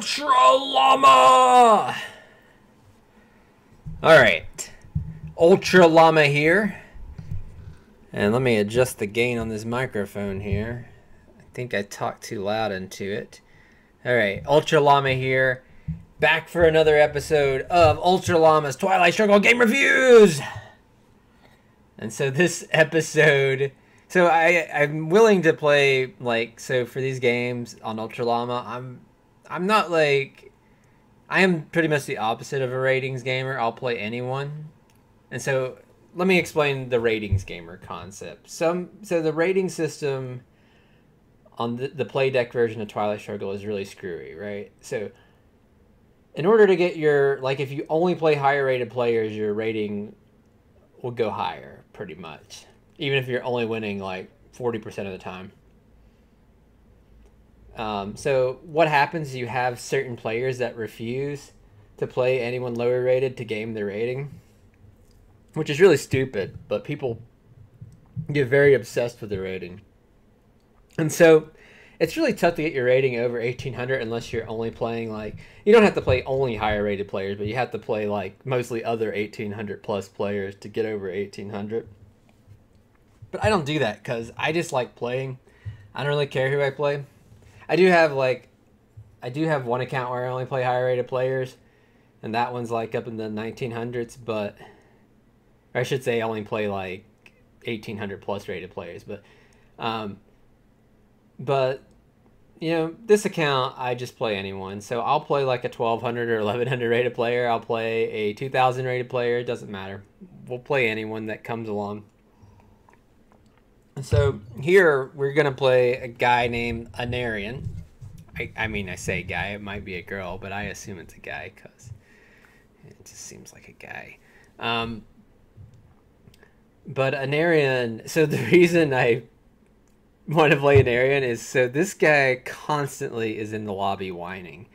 Ultra Llama! Alright. Ultra Llama here. And let me adjust the gain on this microphone here. I think I talked too loud into it. Alright, Ultra Llama here. Back for another episode of Ultra Llama's Twilight Struggle Game Reviews! And so this episode... So I'm willing to play, like, so for these games on Ultra Llama, I'm not like... I am pretty much the opposite of a ratings gamer. I'll play anyone. And so let me explain the ratings gamer concept. So the rating system on the play deck version of Twilight Struggle is really screwy, right? So in order to get your, like, if you only play higher rated players, your rating will go higher pretty much, even if you're only winning like 40% of the time. So what happens is you have certain players that refuse to play anyone lower rated to game their rating, which is really stupid, but people get very obsessed with the rating. And so it's really tough to get your rating over 1800 unless you're only playing, like, you don't have to play only higher rated players, but you have to play like mostly other 1800 plus players to get over 1800. But I don't do that because I just like playing. I don't really care who I play. I do have one account where I only play higher rated players, and that one's like up in the 1900s, but I should say I only play like 1800 plus rated players, but you know, this account I just play anyone. So I'll play like a 1200 or 1100 rated player. I'll play a 2000 rated player. It doesn't matter. We'll play anyone that comes along. So here we're going to play a guy named Anarion. I mean, I say guy, it might be a girl, but I assume it's a guy because it just seems like a guy. But Anarion, so the reason I want to play Anarion is so this guy constantly is in the lobby whining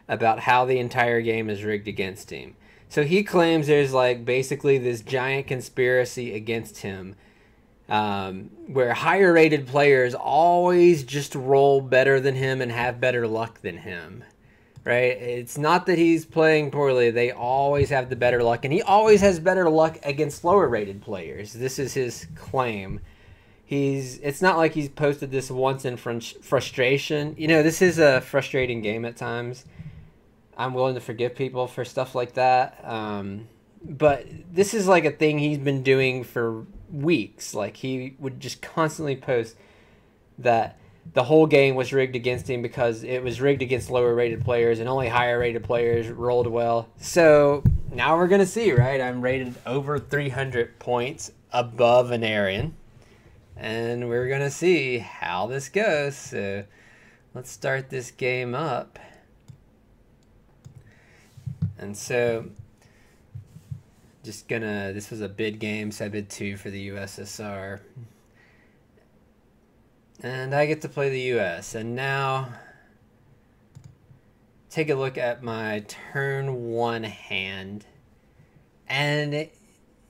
about how the entire game is rigged against him. So he claims there's like basically this giant conspiracy against him, where higher rated players always just roll better than him and have better luck than him, right? It's not that he's playing poorly. They always have the better luck, and he always has better luck against lower rated players. This is his claim. It's not like he's posted this once in frustration. You know, this is a frustrating game at times. I'm willing to forgive people for stuff like that. But this is like a thing he's been doing for weeks. Like, he would just constantly post that the whole game was rigged against him because it was rigged against lower rated players and only higher rated players rolled well. So now we're going to see, right? I'm rated over 300 points above Anarion. And we're going to see how this goes. So let's start this game up. And so this was a bid game, so I bid 2 for the USSR. And I get to play the US. And now take a look at my turn 1 hand. And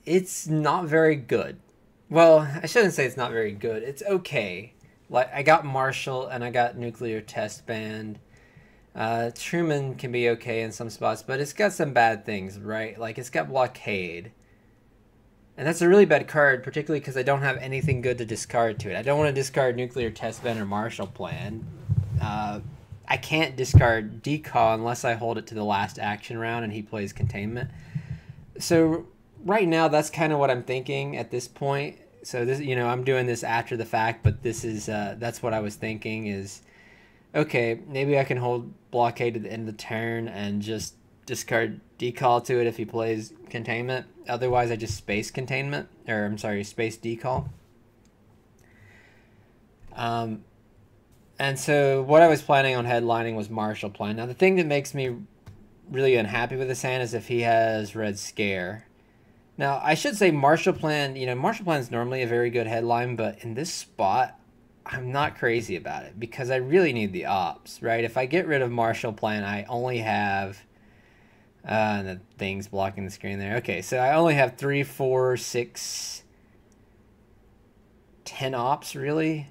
it's not very good. Well, I shouldn't say it's not very good. It's okay. Like, I got Marshall and I got Nuclear Test Ban. Truman can be okay in some spots, but it's got some bad things, right? Like, it's got Blockade. And that's a really bad card, particularly because I don't have anything good to discard to it. I don't want to discard Nuclear Test Ban or Marshall Plan. I can't discard Decal unless I hold it to the last action round and he plays Containment. So right now, that's kind of what I'm thinking at this point. So this, you know, I'm doing this after the fact, but this is that's what I was thinking is, okay, maybe I can hold Blockade at the end of the turn and just discard Decal to it if he plays Containment. Otherwise, I just space Containment, or I'm sorry, space Decal. And so what I was planning on headlining was Marshall Plan. Now, the thing that makes me really unhappy with this hand is if he has Red Scare. Now, I should say Marshall Plan, you know, Marshall Plan is normally a very good headline, but in this spot, I'm not crazy about it because I really need the ops, right? If I get rid of Marshall Plan, I only have, the thing's blocking the screen there. Okay, so I only have 3, 4, 6, 10 ops, really.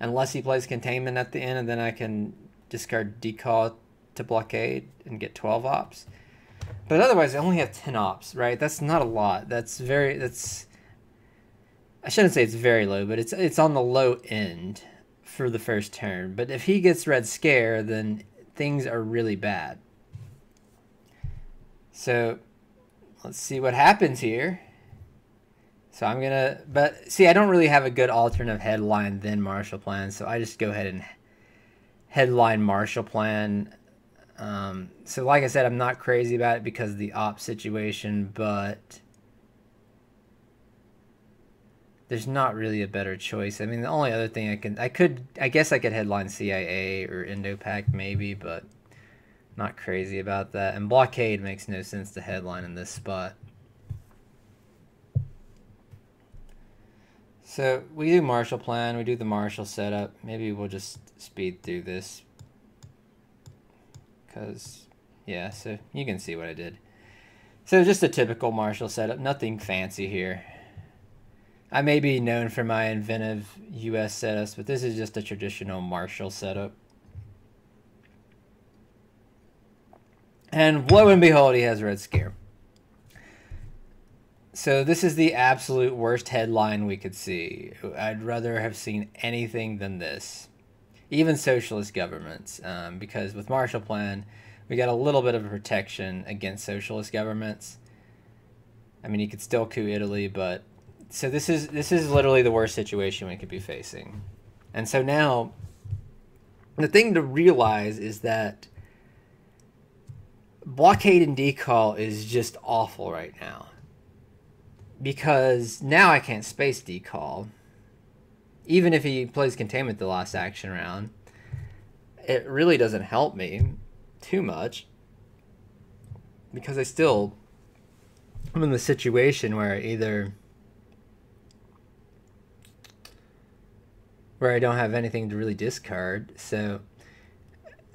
Unless he plays Containment at the end, and then I can discard decall to blockade and get 12 ops. But otherwise, I only have 10 ops, right? That's not a lot. That's I shouldn't say it's very low, but it's on the low end for the first turn. But if he gets Red Scare, then things are really bad. So let's see what happens here. So I'm gonna, but see, I don't really have a good alternative headline than Marshall Plan, so I just go ahead and headline Marshall Plan. So like I said, I'm not crazy about it because of the op situation, but there's not really a better choice. I mean, the only other thing I guess I could headline CIA or Indo-Pac maybe, but not crazy about that. And Blockade makes no sense to headline in this spot. So we do Marshall Plan, we do the Marshall setup. Maybe we'll just speed through this. Because, yeah, so you can see what I did. So just a typical Marshall setup, nothing fancy here. I may be known for my inventive US setups, but this is just a traditional Marshall setup. And lo and behold, he has Red Scare. So this is the absolute worst headline we could see. I'd rather have seen anything than this. Even socialist governments. Because with Marshall Plan, we got a little bit of a protection against socialist governments. I mean, you could still coup Italy, but... So this is literally the worst situation we could be facing. And so now, the thing to realize is that blockade and decall is just awful right now. Because now I can't space decall. Even if he plays containment the last action round, it really doesn't help me too much. Because I'm in the situation where I don't have anything to really discard. So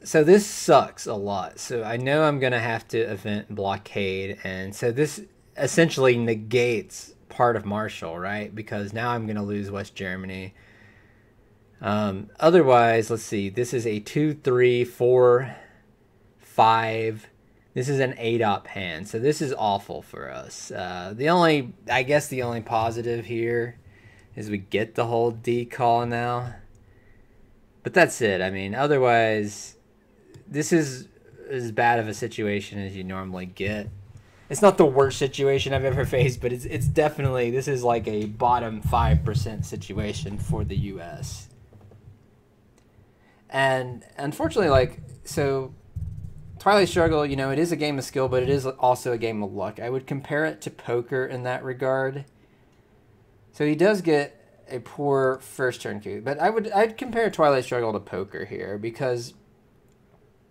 this sucks a lot. So I know I'm going to have to event blockade. And so this essentially negates part of Marshall, right? Because now I'm going to lose West Germany. Otherwise, let's see. This is a 2, 3, 4, 5. This is an 8-op hand. So this is awful for us. I guess the only positive here is we get the whole decall now. But that's it. I mean, otherwise, this is as bad of a situation as you normally get. It's not the worst situation I've ever faced, but it's definitely, this is like a bottom 5% situation for the U.S. And unfortunately, so Twilight Struggle, it is a game of skill, but it is also a game of luck. I would compare it to poker in that regard. So he does get a poor first turn coup, but I'd compare Twilight Struggle to poker here because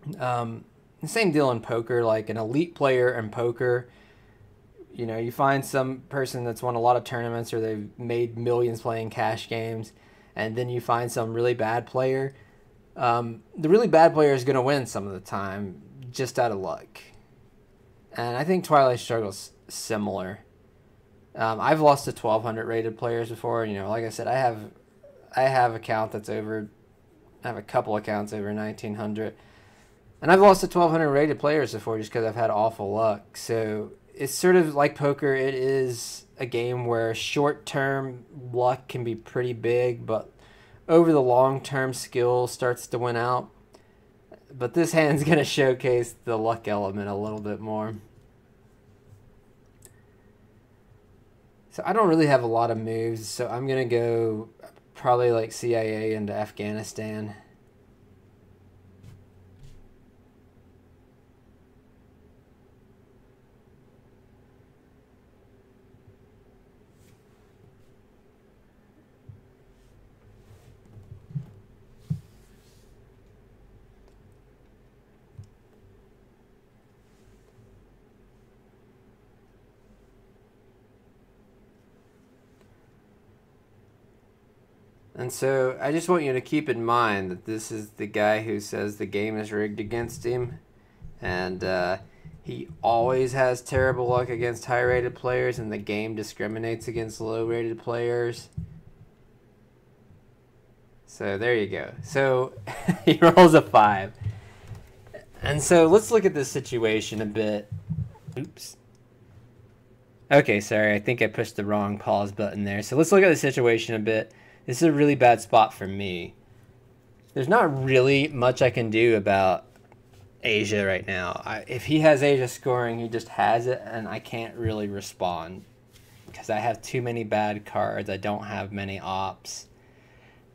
the same deal in poker, like an elite player in poker, you find some person that's won a lot of tournaments or they've made millions playing cash games, and then you find some really bad player. The really bad player is going to win some of the time just out of luck. And I think Twilight Struggle's similar. I've lost to 1,200 rated players before. Like I said, I have account that's over. I have a couple accounts over 1,900, and I've lost to 1,200 rated players before just because I've had awful luck. So it's sort of like poker. It is a game where short-term luck can be pretty big, but over the long-term skill starts to win out. But this hand's going to showcase the luck element a little bit more. So I don't really have a lot of moves, so I'm going to go probably like CIA into Afghanistan. And so I just want you to keep in mind that this is the guy who says the game is rigged against him. And he always has terrible luck against high-rated players, and the game discriminates against low-rated players. So there you go. So he rolls a 5. And so let's look at this situation a bit. Oops. Okay, sorry. I think I pushed the wrong pause button there. So let's look at the situation a bit. This is a really bad spot for me. There's not really much I can do about Asia right now. If he has Asia scoring, he just has it, and I can't really respond because I have too many bad cards. I don't have many ops.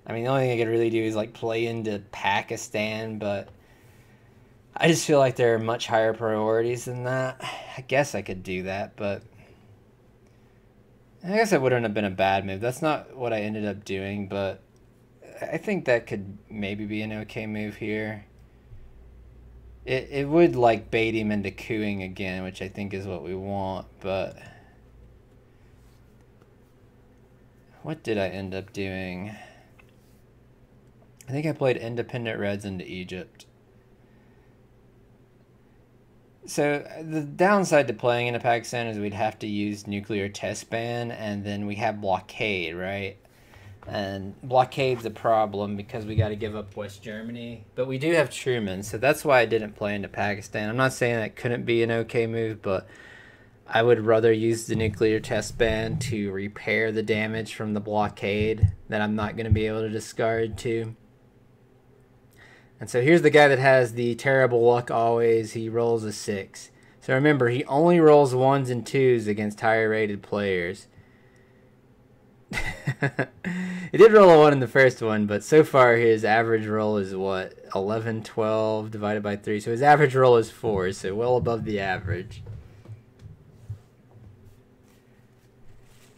I mean, the only thing I could really do is like play into Pakistan, but I just feel like there are much higher priorities than that. I guess I could do that, but I guess it wouldn't have been a bad move. That's not what I ended up doing, but I think that could maybe be an okay move here. It would like bait him into cooing again, which I think is what we want, but what did I end up doing? I think I played Independent Reds into Egypt. So the downside to playing into Pakistan is we'd have to use Nuclear Test Ban, and then we have Blockade, right? And Blockade's a problem because we got to give up West Germany. But we do have Truman, so that's why I didn't play into Pakistan. I'm not saying that couldn't be an okay move, but I would rather use the Nuclear Test Ban to repair the damage from the Blockade that I'm not going to be able to discard to. And so here's the guy that has the terrible luck always. He rolls a 6. So remember, he only rolls 1s and 2s against higher rated players. He did roll a 1 in the first one, but so far his average roll is what? 11, 12 divided by 3. So his average roll is 4, so well above the average.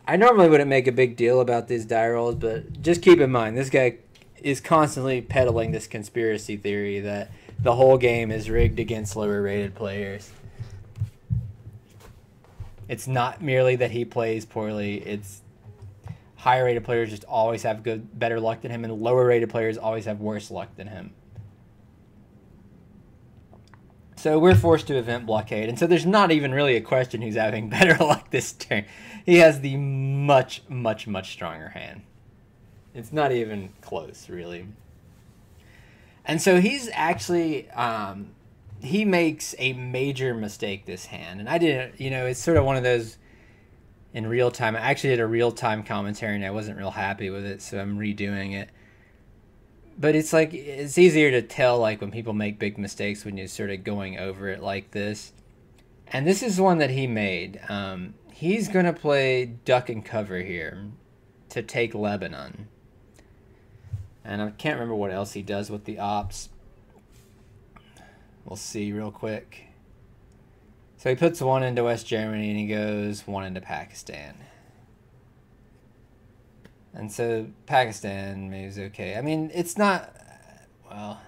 I normally wouldn't make a big deal about these die rolls, but just keep in mind, this guy is constantly peddling this conspiracy theory that the whole game is rigged against lower rated players. It's not merely that he plays poorly, it's higher rated players just always have better luck than him, and lower rated players always have worse luck than him. So we're forced to event Blockade, and so there's not even really a question who's having better luck this turn. He has the much, much, much stronger hand. It's not even close, really. And so he's actually, he makes a major mistake this hand. And I didn't, it's sort of one of those in real time. I actually did a real-time commentary, and I wasn't real happy with it, so I'm redoing it. But it's like, it's easier to tell, like, when people make big mistakes when you're sort of going over it like this. And this is one that he made. He's going to play duck and cover here to take Lebanon. And I can't remember what else he does with the ops. We'll see real quick. So he puts 1 into West Germany, and he goes 1 into Pakistan. And so Pakistan moves okay. I mean, it's not... Well...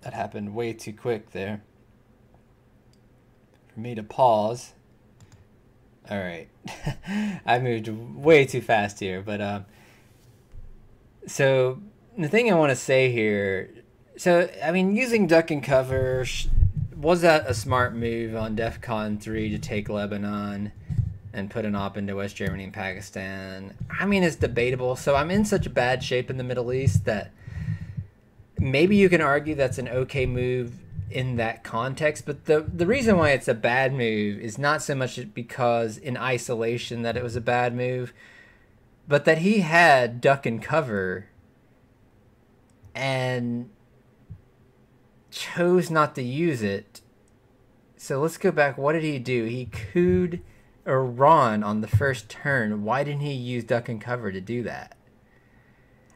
That happened way too quick there. For me to pause. Alright. I moved way too fast here, but... So, the thing I want to say here... So, I mean, using duck and cover... Was that a smart move on DEFCON 3 to take Lebanon and put an op into West Germany and Pakistan? I mean, it's debatable. So, I'm in such bad shape in the Middle East that... Maybe you can argue that's an okay move in that context, but the reason why it's a bad move is not so much because in isolation that it was a bad move, but that he had duck and cover and chose not to use it. So let's go back. What did he do? He cooed Iran on the first turn. Why didn't he use duck and cover to do that?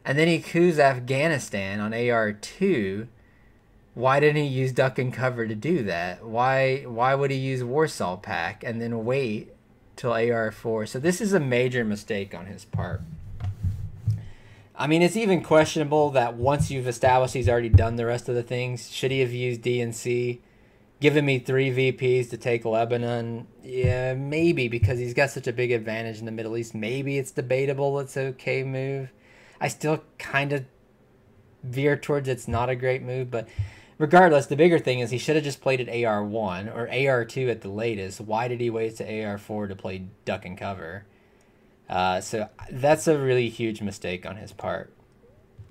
And then he coups Afghanistan on AR2. Why didn't he use duck and cover to do that? Why would he use Warsaw Pack and then wait till AR4? So this is a major mistake on his part. I mean, it's even questionable that once you've established he's already done the rest of the things, should he have used DNC? Given me 3 VPs to take Lebanon? Yeah, maybe, because he's got such a big advantage in the Middle East. Maybe it's debatable it's an okay move. I still kind of veer towards it's not a great move, but regardless, the bigger thing is he should have just played at AR1 or AR2 at the latest. Why did he wait to AR4 to play duck and cover? So that's a really huge mistake on his part.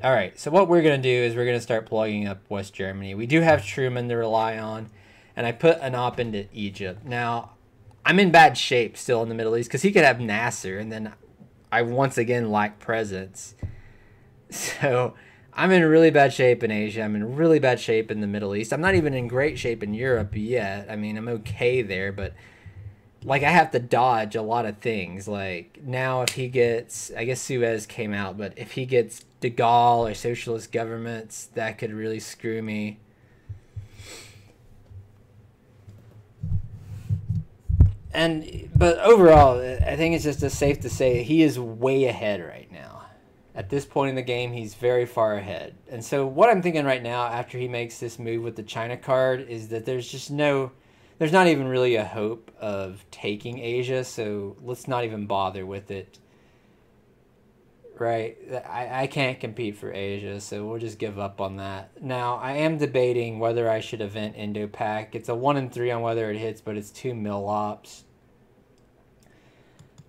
All right, so what we're going to do is we're going to start plugging up West Germany. We do have Truman to rely on, and I put an op into Egypt. Now, I'm in bad shape still in the Middle East because he could have Nasser, and then I once again lack presence. So I'm in really bad shape in Asia. I'm in really bad shape in the Middle East. I'm not even in great shape in Europe yet. I mean, I'm okay there, but like I have to dodge a lot of things. Like now if he gets, I guess Suez came out, but if he gets De Gaulle or socialist governments, that could really screw me. But overall, I think it's just safe to say he is way ahead right now. At this point in the game, he's very far ahead. And so what I'm thinking right now after he makes this move with the China card is that there's not even really a hope of taking Asia, so let's not even bother with it. Right? I can't compete for Asia, so we'll just give up on that. Now, I am debating whether I should event Indo-Pac. It's a 1 in 3 on whether it hits, but it's 2 mil ops.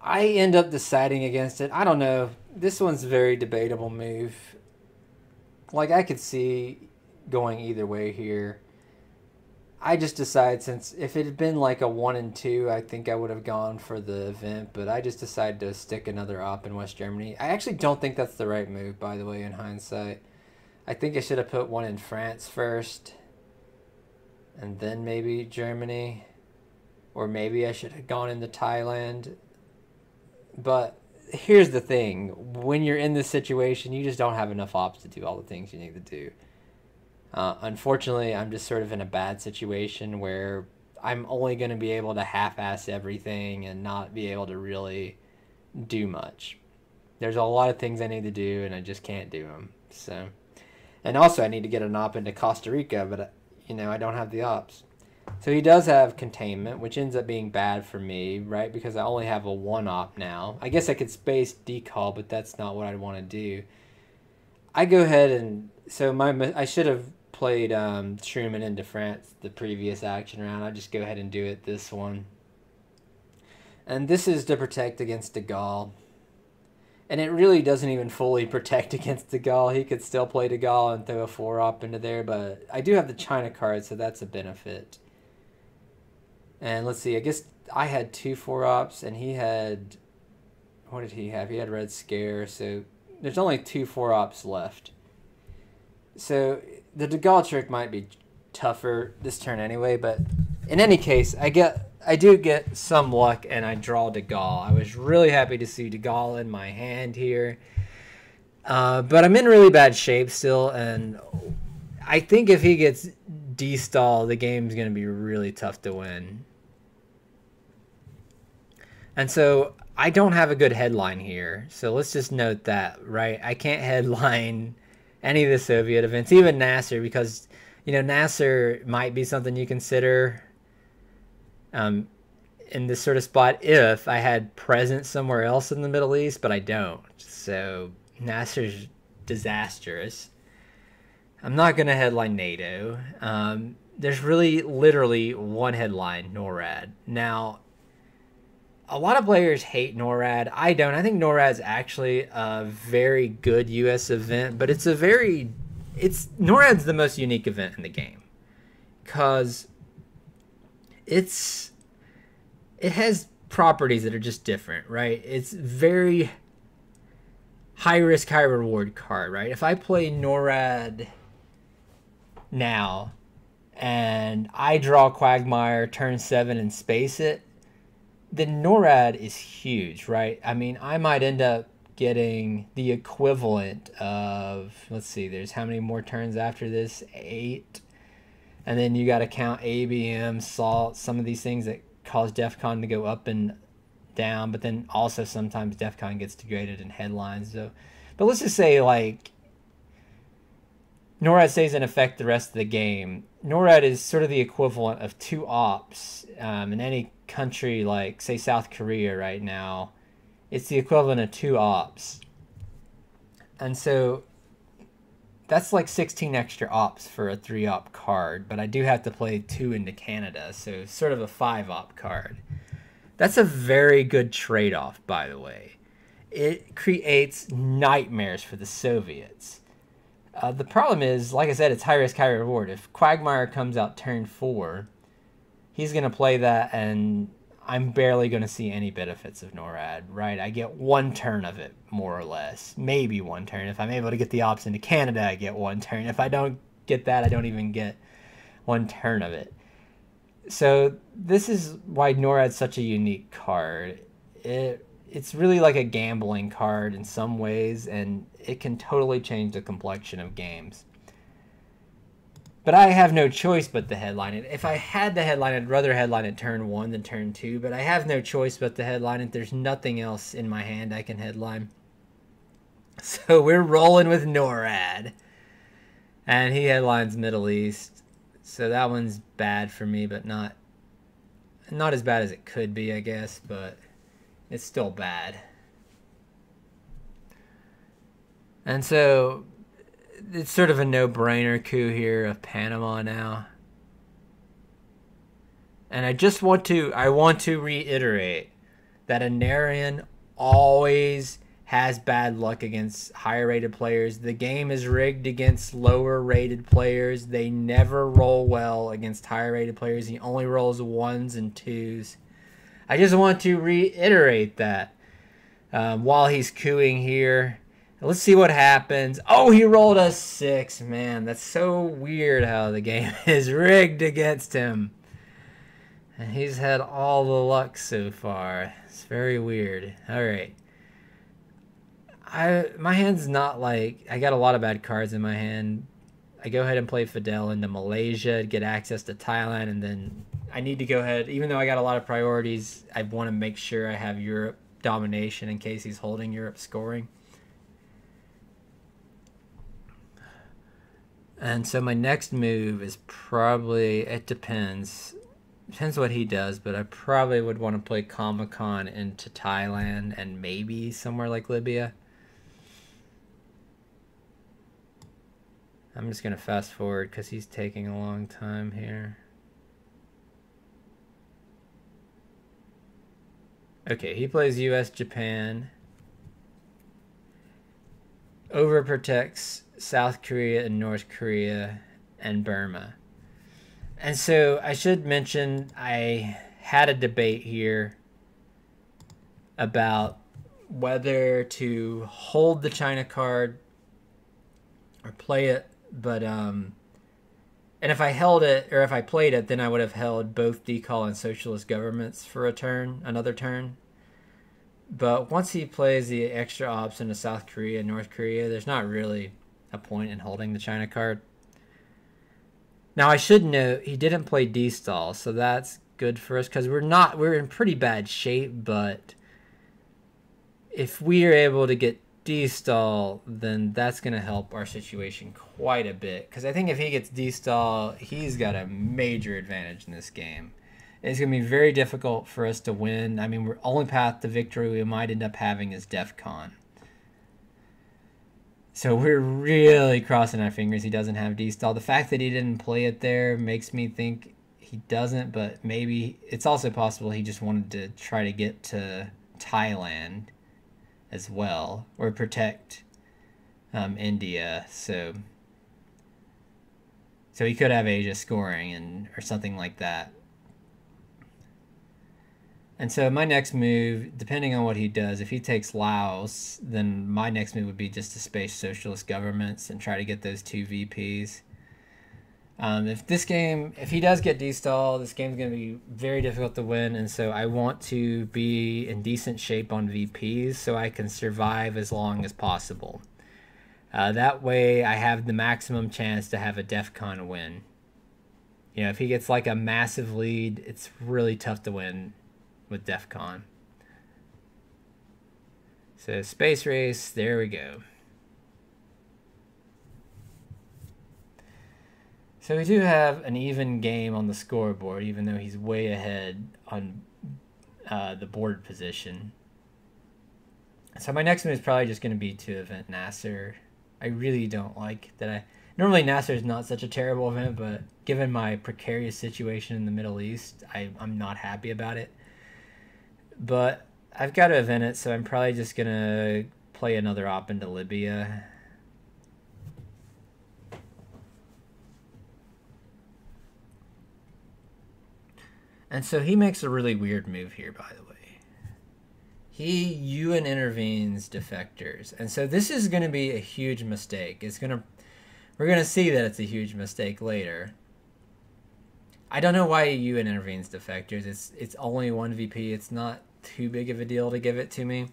I end up deciding against it. I don't know. This one's a very debatable move. Like, I could see going either way here. I just decide, since if it had been like a 1 in 2, I think I would have gone for the event, but I just decided to stick another op in West Germany. I actually don't think that's the right move, by the way, in hindsight. I think I should have put one in France first, and then maybe Germany, or maybe I should have gone into Thailand. But here's the thing. When you're in this situation, you just don't have enough ops to do all the things you need to do. Unfortunately, I'm just sort of in a bad situation where I'm only going to be able to half-ass everything and not be able to really do much. There's a lot of things I need to do, and I just can't do them. So, and also, I need to get an op into Costa Rica, but, I don't have the ops. So he does have containment, which ends up being bad for me, right? Because I only have a 1 op now. I guess I could space decall, but that's not what I'd want to do. I go ahead and... So I should have played Truman into France the previous action round. I just go ahead and do it this one. And this is to protect against De Gaulle. And it really doesn't even fully protect against De Gaulle. He could still play De Gaulle and throw a 4-op into there, but I do have the China card, so that's a benefit. And let's see, I guess I had 2 4-ops, and he had... What did he have? He had Red Scare, so there's only 2 4-ops left. So the De Gaulle trick might be tougher this turn anyway, but in any case, I do get some luck, and I draw De Gaulle. I was really happy to see De Gaulle in my hand here. But I'm in really bad shape still, and I think if he gets de-stalled, the game's going to be really tough to win. And so I don't have a good headline here. So let's just note that, right? I can't headline any of the Soviet events, even Nasser, because, Nasser might be something you consider in this sort of spot if I had presence somewhere else in the Middle East, but I don't. So Nasser's disastrous. I'm not going to headline NATO. There's really literally one headline, NORAD. Now, a lot of players hate NORAD. I don't. I think NORAD's actually a very good U.S. event, but NORAD's the most unique event in the game because it has properties that are just different, right? It's very high risk, high reward card, right? If I play NORAD now and I draw Quagmire turn 7 and space it, then NORAD is huge, right? I mean, I might end up getting the equivalent of, let's see, there's how many more turns after this? 8. And then you got to count ABM, SALT, some of these things that cause DEF CON to go up and down, but then also sometimes DEF CON gets degraded in headlines. So, but let's just say, like, NORAD stays in effect the rest of the game. NORAD is sort of the equivalent of 2 ops in any country, like, say, South Korea right now. It's the equivalent of 2 ops. And so that's like 16 extra ops for a 3-op card, but I do have to play 2 into Canada, so sort of a 5-op card. That's a very good trade-off, by the way. it creates nightmares for the Soviets. The problem is, like I said, it's high risk, high reward. If Quagmire comes out turn 4, he's going to play that, and I'm barely going to see any benefits of NORAD, right? I get one turn of it, more or less. Maybe one turn. If I'm able to get the ops into Canada, I get one turn. If I don't get that, I don't even get one turn of it. So this is why NORAD's such a unique card. It's really like a gambling card in some ways, and it can totally change the complexion of games. But I have no choice but to headline it. If I had to headline it, I'd rather headline it turn 1 than turn 2, but I have no choice but to headline it. There's nothing else in my hand I can headline. So we're rolling with NORAD. And he headlines Middle East. So that one's bad for me, but not as bad as it could be, I guess, but it's still bad. And so it's sort of a no-brainer coup here of Panama now. And I want to reiterate that Anarion always has bad luck against higher rated players. The game is rigged against lower rated players. They never roll well against higher rated players. He only rolls 1s and 2s. I just want to reiterate that while he's cooing here. Let's see what happens. Oh, he rolled a 6. Man, that's so weird how the game is rigged against him. And he's had all the luck so far. It's very weird. All right. My hand's not like... I got a lot of bad cards in my hand. I go ahead and play Fidel into Malaysia to get access to Thailand, and then I need to go ahead... Even though I got a lot of priorities, I want to make sure I have Europe domination in case he's holding Europe scoring. And so my next move is probably... It depends. Depends what he does, but I probably would want to play Comic-Con into Thailand and maybe somewhere like Libya. I'm just going to fast forward because he's taking a long time here. Okay, he plays US, Japan. Overprotects South Korea and North Korea and Burma. And so I should mention I had a debate here about whether to hold the China card or play it. But and if I held it, or if I played it, then I would have held both decal and socialist governments for another turn. But once he plays the extra ops into South Korea and North Korea, there's not really a point in holding the China card. Now I should note he didn't play D-stall, so that's good for us because we're in pretty bad shape. But if we are able to get D-stall, then that's going to help our situation quite a bit. Because I think if he gets D-stall, he's got a major advantage in this game. It's going to be very difficult for us to win. I mean, we're only path to victory we might end up having is DEF CON. So we're really crossing our fingers he doesn't have D-stall. The fact that he didn't play it there makes me think he doesn't, but maybe it's also possible he just wanted to try to get to Thailand as well, or protect India, so he could have Asia scoring or something like that. And so my next move, depending on what he does, if he takes Laos, then my next move would be just to space socialist governments and try to get those 2 VPs. If he does get D-stall, this game's going to be very difficult to win, and so I want to be in decent shape on VPs so I can survive as long as possible. That way I have the maximum chance to have a DEF CON win. You know, if he gets like a massive lead, it's really tough to win with DEF CON. So space race, there we go. So we do have an even game on the scoreboard, even though he's way ahead on the board position. So my next move is probably just going to be to event Nasser. I really don't like that. Normally Nasser is not such a terrible event, but given my precarious situation in the Middle East, I'm not happy about it. But I've got to event it, so I'm probably just going to play another op into Libya. And so he makes a really weird move here, by the way. He UN intervenes defectors. And so this is going to be a huge mistake. We're going to see that it's a huge mistake later. I don't know why UN intervenes defectors. It's only 1 VP. It's not too big of a deal to give it to me.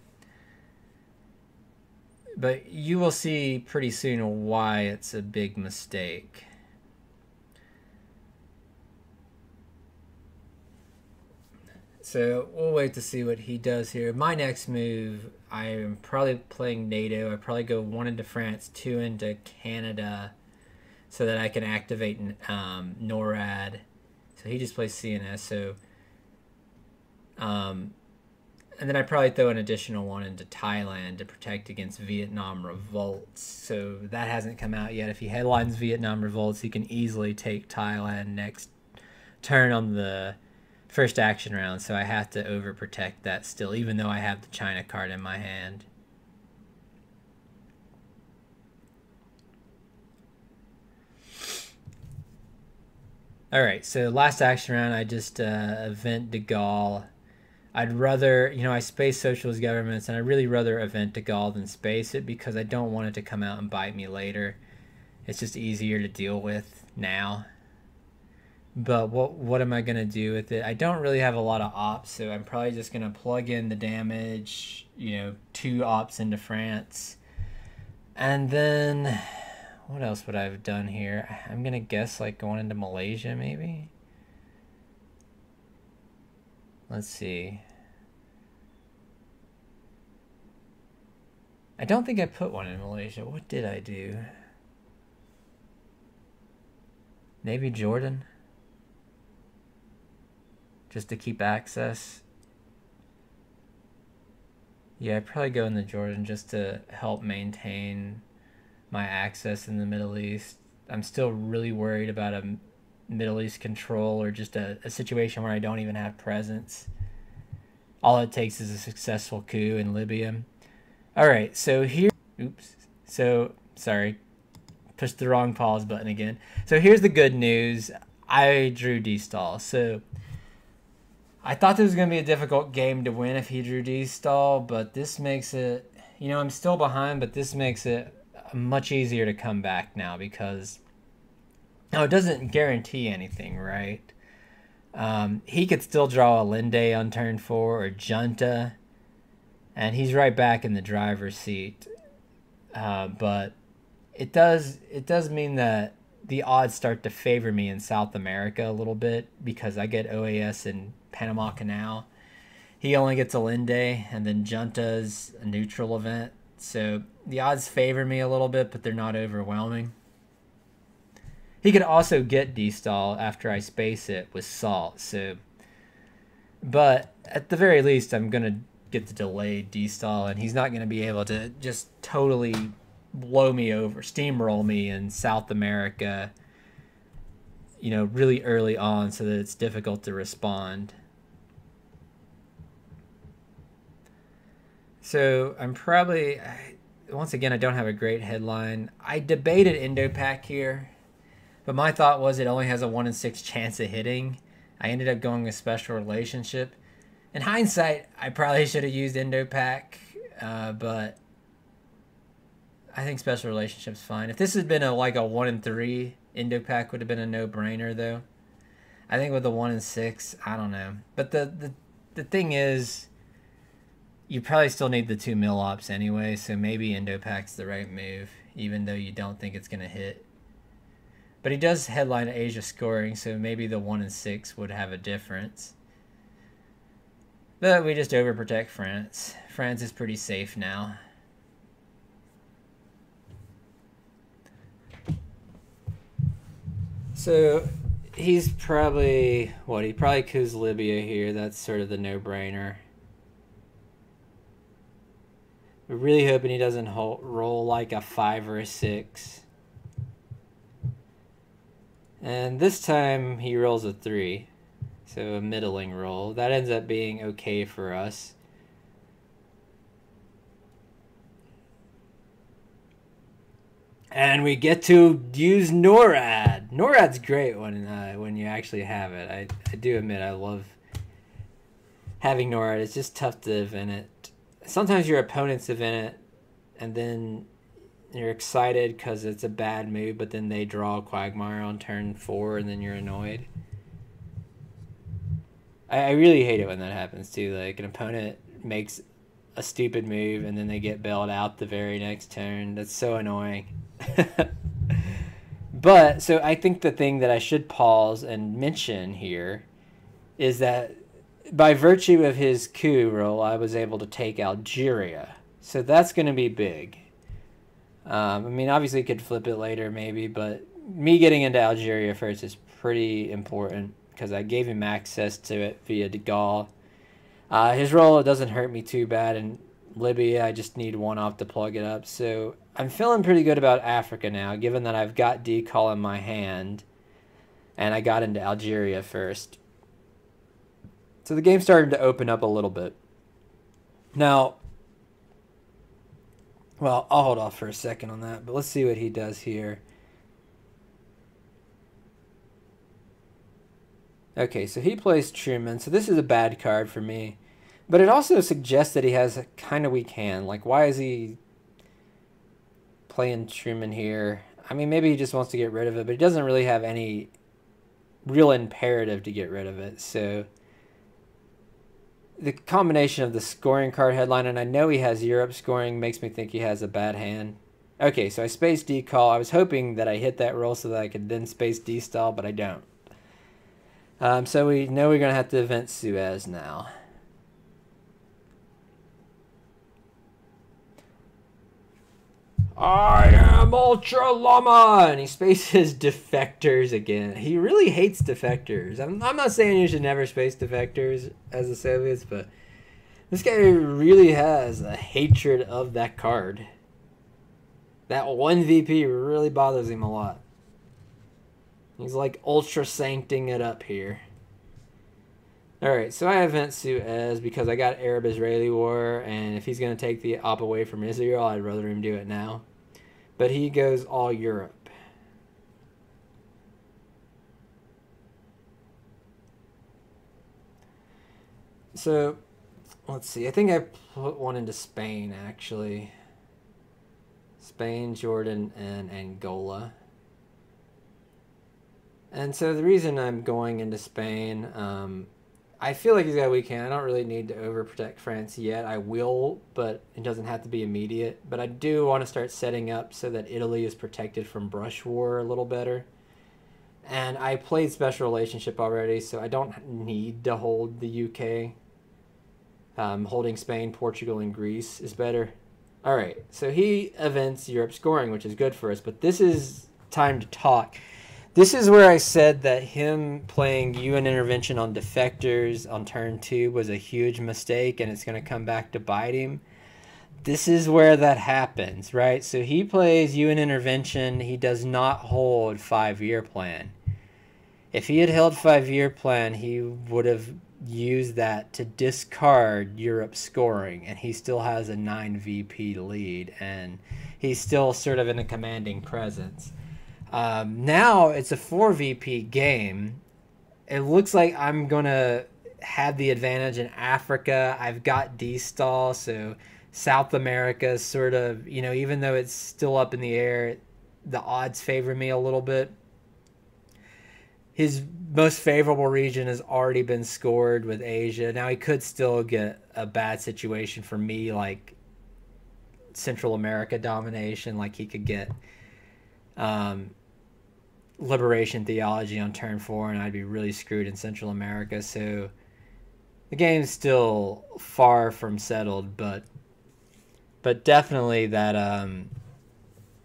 But you will see pretty soon why it's a big mistake. So we'll wait to see what he does here. My next move, I am probably playing NATO. I probably go 1 into France, 2 into Canada, so that I can activate NORAD. So he just plays CNS. So, and then I probably throw an additional 1 into Thailand to protect against Vietnam revolts. So that hasn't come out yet. If he headlines Vietnam revolts, he can easily take Thailand next turn on the first action round, so I have to overprotect that still, even though I have the China card in my hand. Alright, so last action round, I just event de Gaulle. I'd rather, I space socialist governments, and I'd really rather event de Gaulle than space it because I don't want it to come out and bite me later. It's just easier to deal with now. But what am I going to do with it? I don't really have a lot of ops, so I'm probably just going to plug in the damage, 2 ops into France. And then, what else would I have done here? I'm going to guess like going into Malaysia maybe? Let's see. I don't think I put 1 in Malaysia. What did I do? Maybe Jordan? Just to keep access. Yeah, I'd probably go into Jordan just to help maintain my access in the Middle East. I'm still really worried about a Middle East control or just a situation where I don't even have presence. All it takes is a successful coup in Libya. Alright, so here... Oops. So, sorry. Pushed the wrong pause button again. So here's the good news. I drew D-stall. So I thought this was going to be a difficult game to win if he drew D-stall, but this makes it... I'm still behind, but this makes it much easier to come back now because... Now, it doesn't guarantee anything, right? He could still draw a Linde on turn 4 or Junta, and he's right back in the driver's seat. But it does mean that the odds start to favor me in South America a little bit because I get OAS in Panama Canal. He only gets a Linde, and then Junta's a neutral event. So the odds favor me a little bit, but they're not overwhelming. He could also get D-stall after I space it with Salt. So, but at the very least, I'm going to get the delayed D-stall, and he's not going to be able to just totally blow me over, steamroll me in South America, really early on so that it's difficult to respond. So I'm probably, once again, I don't have a great headline. I debated Indo-Pac here, but my thought was it only has a 1 in 6 chance of hitting. I ended up going with Special Relationship. In hindsight, I probably should have used Indo-Pac, but I think Special Relationship's fine. If this had been like a 1 in 3, Indo-Pac would have been a no-brainer, though. I think with the 1 in 6, I don't know. But the thing is, you probably still need the 2 mil ops anyway, so maybe Indo-Pac's the right move, even though you don't think it's going to hit. But he does headline Asia scoring, so maybe the 1 in 6 would have a difference. But we just overprotect France. France is pretty safe now. So he's probably, he probably coups Libya here. That's sort of the no-brainer. We're really hoping he doesn't roll like a 5 or a 6. And this time he rolls a 3. So a middling roll. That ends up being okay for us. And we get to use NORAD. NORAD's great when you actually have it. I do admit I love having NORAD. It's just tough to event it. Sometimes your opponents event it, and then you're excited because it's a bad move, but then they draw a Quagmire on turn 4, and then you're annoyed. I really hate it when that happens too. Like an opponent makes a stupid move, and then they get bailed out the very next turn. That's so annoying. But so I think the thing that I should pause and mention here is that by virtue of his coup roll, I was able to take Algeria. So that's going to be big. I mean, obviously, could flip it later maybe, but me getting into Algeria first is pretty important because I gave him access to it via De Gaulle. His roll doesn't hurt me too bad, and Libya, I just need one off to plug it up. So I'm feeling pretty good about Africa now, given that I've got Decall in my hand, and I got into Algeria first. So the game's starting to open up a little bit. Now, well, I'll hold off for a second on that, but let's see what he does here. Okay, so he plays Truman, so this is a bad card for me. But it also suggests that he has a kind of weak hand. Like, why is he playing Truman here? I mean, maybe he just wants to get rid of it, but he doesn't really have any real imperative to get rid of it. So the combination of the scoring card headline, and I know he has Europe scoring, makes me think he has a bad hand. Okay, so I spaced D-Call. I was hoping that I hit that roll so that I could then space D-Stall, but I don't. So we know we're going to have to event Suez now. I am Ultra Llama! And he spaces defectors again. He really hates defectors. I'm not saying you should never space defectors as the Soviets, but this guy really has a hatred of that card. That one VP really bothers him a lot. He's like ultra sancting it up here. Alright, so I event Suez because I got Arab-Israeli war, and if he's going to take the op away from Israel, I'd rather him do it now. But he goes all Europe. So, let's see. I think I put one into Spain, actually. Spain, Jordan, and Angola. And so the reason I'm going into Spain, I feel like he's got a weak hand. I don't really need to overprotect France yet. I will, but it doesn't have to be immediate. But I do want to start setting up so that Italy is protected from brush war a little better. And I played Special Relationship already, so I don't need to hold the UK. Holding Spain, Portugal, and Greece is better. Alright, so he events Europe scoring, which is good for us. But this is time to talk. This is where I said that him playing UN intervention on defectors on turn 2 was a huge mistake, and it's going to come back to bite him. This is where that happens, right? So he plays UN intervention. He does not hold 5-year plan. If he had held 5-year plan, he would have used that to discard Europe scoring, and he still has a 9 VP lead, and he's still sort of in a commanding presence. Now it's a 4 VP game. It looks like I'm going to have the advantage in Africa. I've got D-Stall, so South America is sort of, even though it's still up in the air, the odds favor me a little bit. His most favorable region has already been scored with Asia. Now he could still get a bad situation for me, like Central America domination, like he could get liberation theology on turn 4, and I'd be really screwed in Central America. So the game's still far from settled, but definitely that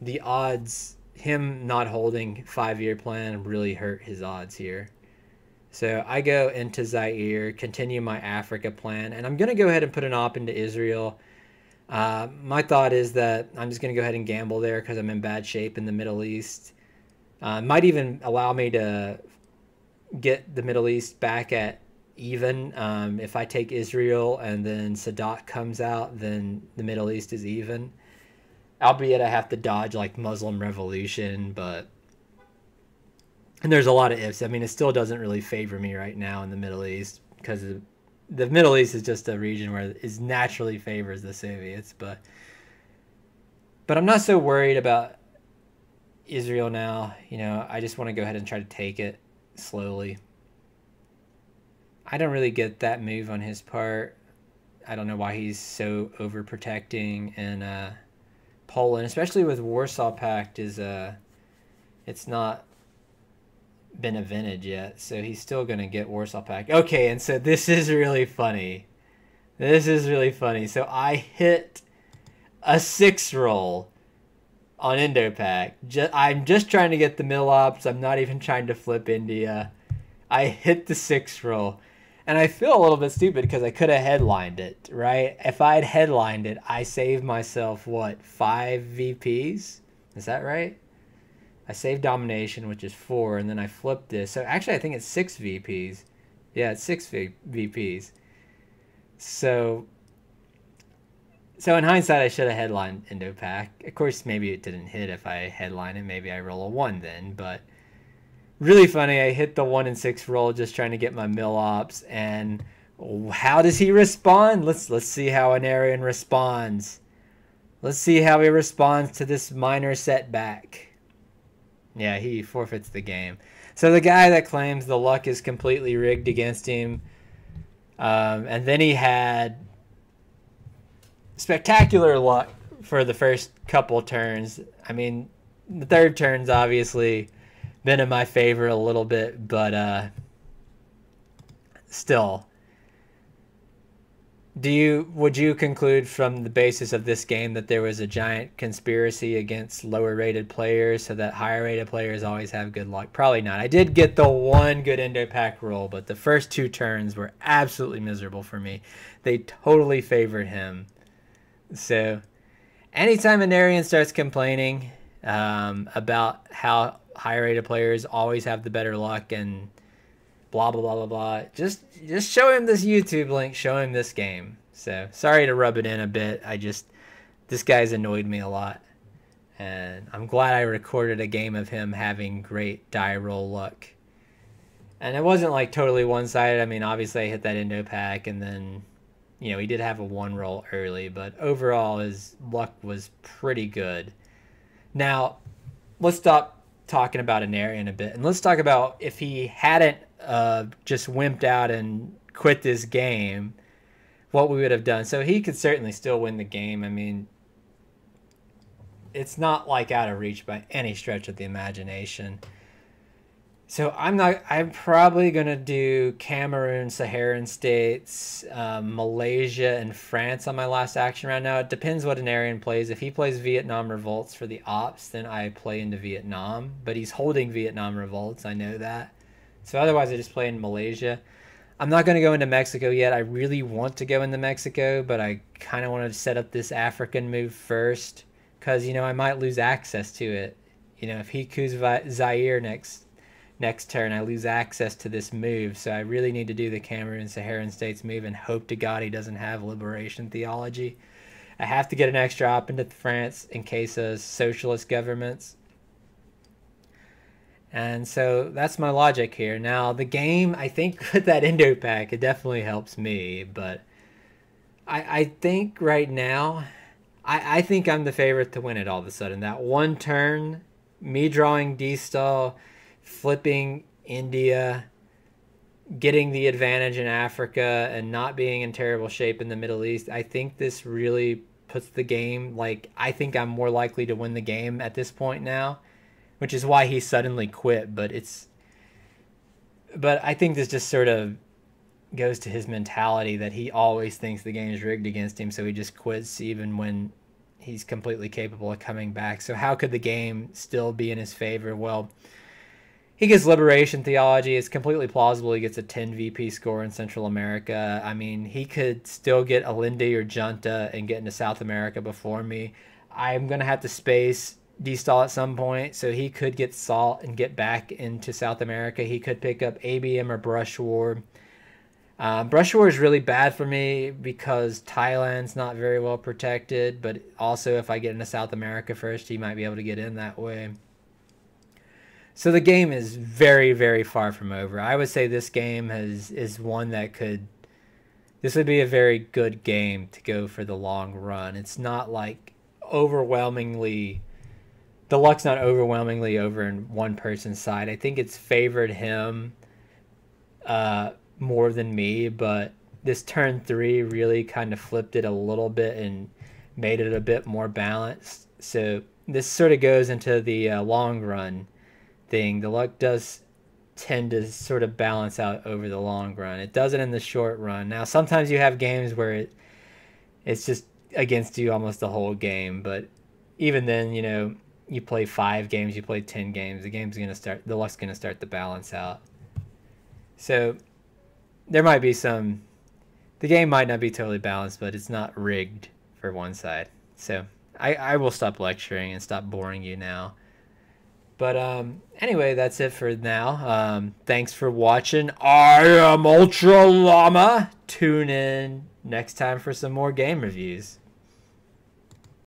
the odds, him not holding 5-year plan really hurt his odds here. So I go into Zaire, continue my Africa plan, and I'm going to go ahead and put an op into Israel. My thought is that I'm just going to go ahead and gamble there because I'm in bad shape in the Middle East. Might even allow me to get the Middle East back at even. If I take Israel and then Sadat comes out, then the Middle East is even. albeit I have to dodge like Muslim Revolution, but and there's a lot of ifs. I mean, it still doesn't really favor me right now in the Middle East because the Middle East is just a region where it naturally favors the Soviets, but I'm not so worried about Israel now. You know, I just want to go ahead and try to take it slowly. I don't really get that move on his part. I don't know why he's so overprotecting, and Poland, especially with Warsaw Pact, is it's not been invented yet, so he's still gonna get Warsaw Pact. Okay, and so this is really funny. This is really funny. So I hit a 6 roll on Indo-Pac. I'm just trying to get the mill ops. I'm not even trying to flip India. I hit the 6 roll. And I feel a little bit stupid because I could have headlined it, right? If I had headlined it, I saved myself, what, 5 VPs? Is that right? I saved domination, which is 4, and then I flipped this. So actually, I think it's 6 VPs. Yeah, it's 6 VPs. So in hindsight, I should have headlined Indo-Pac. Of course, maybe it didn't hit if I headline it. Maybe I roll a 1 then, but really funny. I hit the 1 and 6 roll just trying to get my mill ops, and how does he respond? Let's see how Anarion responds. Let's see how he responds to this minor setback. Yeah, he forfeits the game. So the guy that claims the luck is completely rigged against him, and then he had spectacular luck for the first couple turns. I mean, the third turn's obviously been in my favor a little bit, but still. Would you conclude from the basis of this game that there was a giant conspiracy against lower rated players so that higher rated players always have good luck? Probably not. I did get the 1 good Indo-Pac roll, but the first 2 turns were absolutely miserable for me. They totally favored him. So anytime Anarion starts complaining about how higher rated players always have the better luck and blah blah blah blah blah, just show him this YouTube link, show him this game. So sorry to rub it in a bit. This guy's annoyed me a lot, and I'm glad I recorded a game of him having great die roll luck. And it wasn't like totally one-sided. I mean, obviously I hit that Indo-Pac, and then, you know, he did have a 1 roll early, but overall his luck was pretty good. Now, let's stop talking about Anarion a bit, and let's talk about if he hadn't just wimped out and quit this game, what we would have done. So he could certainly still win the game. I mean, it's not like out of reach by any stretch of the imagination. So I'm probably going to do Cameroon, Saharan states, Malaysia, and France on my last action round. Now, it depends what Anarion plays. If he plays Vietnam revolts for the ops, then I play into Vietnam. But he's holding Vietnam revolts. I know that. So otherwise, I just play in Malaysia. I'm not going to go into Mexico yet. I really want to go into Mexico, but I kind of want to set up this African move first because, you know, I might lose access to it. You know, if he coups Zaire next turn, I lose access to this move. So I really need to do the Cameroon Saharan states move and hope to God he doesn't have liberation theology. I have to get an extra op into France in case of socialist governments. And so that's my logic here. Now, the game, I think with that Indo-Pac, it definitely helps me. But I think right now, I think I'm the favorite to win it all of a sudden. That 1 turn, me drawing D-stall, flipping India, getting the advantage in Africa, and not being in terrible shape in the Middle East, I think this really puts the game, like, I think I'm more likely to win the game at this point now, which is why he suddenly quit. But I think this just sort of goes to his mentality that he always thinks the game is rigged against him, so he just quits even when he's completely capable of coming back. So how could the game still be in his favor? Well, he gets liberation theology. It's completely plausible he gets a 10 VP score in Central America. I mean, he could still get Alindi or Junta and get into South America before me. I'm going to have to space D-stall at some point, so he could get Salt and get back into South America. He could pick up ABM or Brush War. Brush War is really bad for me because Thailand's not very well protected, but also if I get into South America first, he might be able to get in that way. So the game is very, very far from over. I would say this game is one that could. This would be a very good game to go for the long run. It's not like overwhelmingly. The luck's not overwhelmingly over in one person's side. I think it's favored him more than me, but this turn 3 really kind of flipped it a little bit and made it a bit more balanced. So this sort of goes into the long run thing. The luck does tend to sort of balance out over the long run. It doesn't in the short run. Now, sometimes you have games where it's just against you almost the whole game, but even then, you play 5 games, you play 10 games, the luck's going to start to balance out. So there might be the game might not be totally balanced, but it's not rigged for one side. So I will stop lecturing and stop boring you now. But anyway, that's it for now. Thanks for watching. I am Ultra Llama. Tune in next time for some more game reviews.